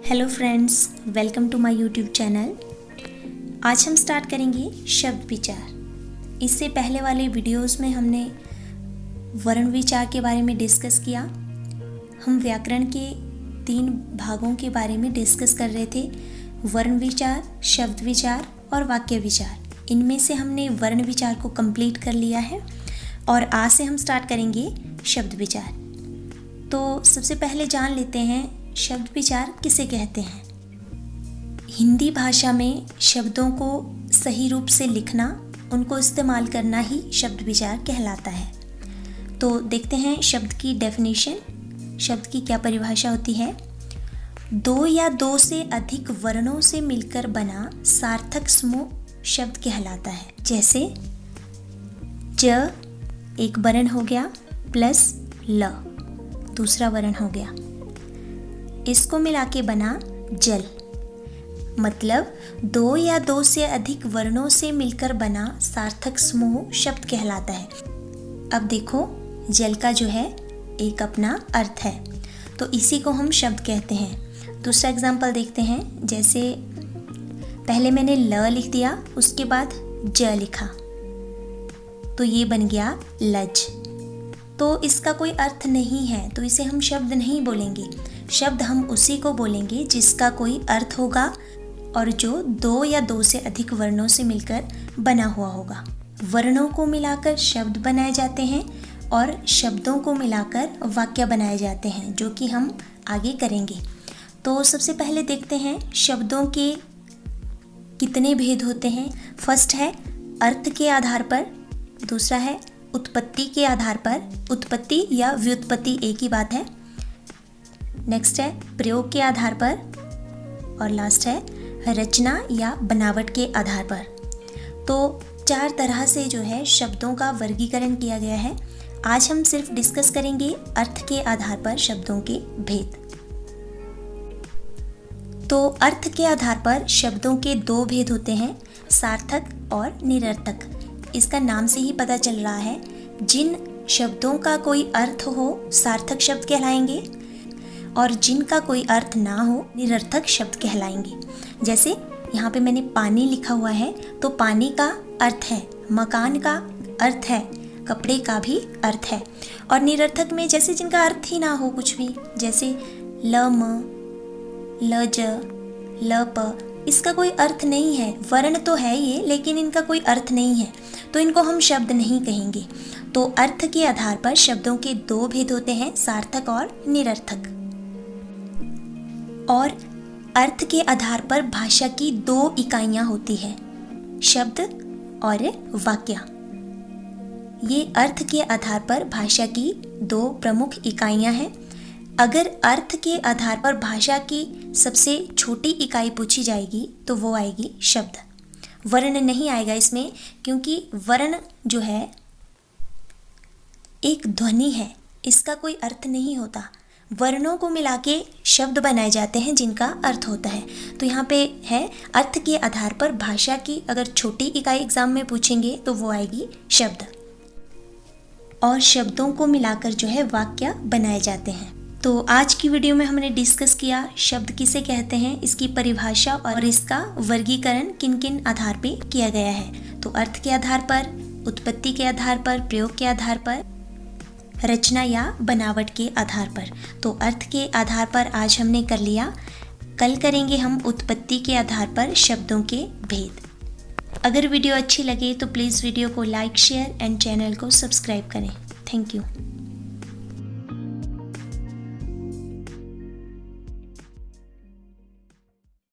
Hello friends, welcome to my YouTube channel. आज हम start करेंगे शब्द विचार। इससे पहले वाले वीडियोस में हमने वर्ण विचार के बारे में डिस्कस किया। हम व्याकरण के 3 भागों के बारे में डिस्कस कर रहे थे, वर्ण विचार, शब्द विचार और वाक्य विचार। इनमें से हमने वर्ण विचार को कंप्लीट कर लिया है और आज से हम स्टार्ट करेंगे शब्द विचार। तो सबसे पहले जान लेते हैं शब्द विचार किसे कहते हैं। हिंदी भाषा में शब्दों को सही रूप से लिखना, उनको इस्तेमाल करना ही शब्द विचार कहलाता है। तो देखते हैं शब्द की डेफिनेशन, शब्द की क्या परिभाषा होती है। 2 या 2 से अधिक वर्णों से मिलकर बना सार्थक समूह शब्द कहलाता है। जैसे ज एक वर्ण हो गया प्लस ल दूसरा वर्ण हो गया, इसको मिला के बना जल। मतलब 2 या 2 से अधिक वर्णों से मिलकर बना सार्थक समूह शब्द कहलाता है। अब देखो, जल का जो है एक अपना अर्थ है, तो इसी को हम शब्द कहते हैं। दूसरा एग्जाम्पल देखते हैं। जैसे पहले मैंने ल लिख दिया, उसके बाद ज लिखा, तो ये बन गया लज। तो इसका कोई अर्थ नहीं है, तो इसे हम शब्द नहीं बोलेंगे। शब्द हम उसी को बोलेंगे जिसका कोई अर्थ होगा और जो 2 या 2 से अधिक वर्णों से मिलकर बना हुआ होगा। वर्णों को मिलाकर शब्द बनाए जाते हैं और शब्दों को मिलाकर वाक्य बनाए जाते हैं, जो कि हम आगे करेंगे। तो सबसे पहले देखते हैं शब्दों के कितने भेद होते हैं। फर्स्ट है अर्थ के आधार पर, दूसरा है उत्पत्ति के आधार पर। उत्पत्ति या व्युत्पत्ति एक ही बात है। नेक्स्ट है प्रयोग के आधार पर और लास्ट है रचना या बनावट के आधार पर। तो 4 तरह से जो है शब्दों का वर्गीकरण किया गया है। आज हम सिर्फ डिस्कस करेंगे अर्थ के आधार पर शब्दों के भेद। तो अर्थ के आधार पर शब्दों के 2 भेद होते हैं, सार्थक और निरर्थक। इसका नाम से ही पता चल रहा है, जिन शब्दों का कोई अर्थ हो सार्थक शब्द कहलाएंगे और जिनका कोई अर्थ ना हो निरर्थक शब्द कहलाएंगे। जैसे यहाँ पे मैंने पानी लिखा हुआ है, तो पानी का अर्थ है, मकान का अर्थ है, कपड़े का भी अर्थ है। और निरर्थक में जैसे जिनका अर्थ ही ना हो कुछ भी, जैसे ल म, ल ज, ल प, इसका कोई अर्थ नहीं है। वर्ण तो है ये, लेकिन इनका कोई अर्थ नहीं है, तो इनको हम शब्द नहीं कहेंगे। तो अर्थ के आधार पर शब्दों के 2 भेद होते हैं, सार्थक और निरर्थक। और अर्थ के आधार पर भाषा की 2 इकाइयां होती है, शब्द और वाक्य। ये अर्थ के आधार पर भाषा की 2 प्रमुख इकाइयां हैं। अगर अर्थ के आधार पर भाषा की सबसे छोटी इकाई पूछी जाएगी तो वो आएगी शब्द। वर्ण नहीं आएगा इसमें, क्योंकि वर्ण जो है एक ध्वनि है, इसका कोई अर्थ नहीं होता। वर्णों को मिला के शब्द बनाए जाते हैं जिनका अर्थ होता है। तो यहाँ पे है अर्थ के आधार पर भाषा की अगर छोटी इकाई एग्जाम में पूछेंगे तो वो आएगी शब्द, और शब्दों को मिलाकर जो है वाक्य बनाए जाते हैं। तो आज की वीडियो में हमने डिस्कस किया शब्द किसे कहते हैं, इसकी परिभाषा और इसका वर्गीकरण किन किन आधार पे किया गया है। तो अर्थ के आधार पर, उत्पत्ति के आधार पर, प्रयोग के आधार पर, रचना या बनावट के आधार पर। तो अर्थ के आधार पर आज हमने कर लिया। कल करेंगे हम उत्पत्ति के आधार पर शब्दों के भेद। अगर वीडियो अच्छी लगे तो प्लीज़ वीडियो को लाइक, शेयर एंड चैनल को सब्सक्राइब करें। Thank you.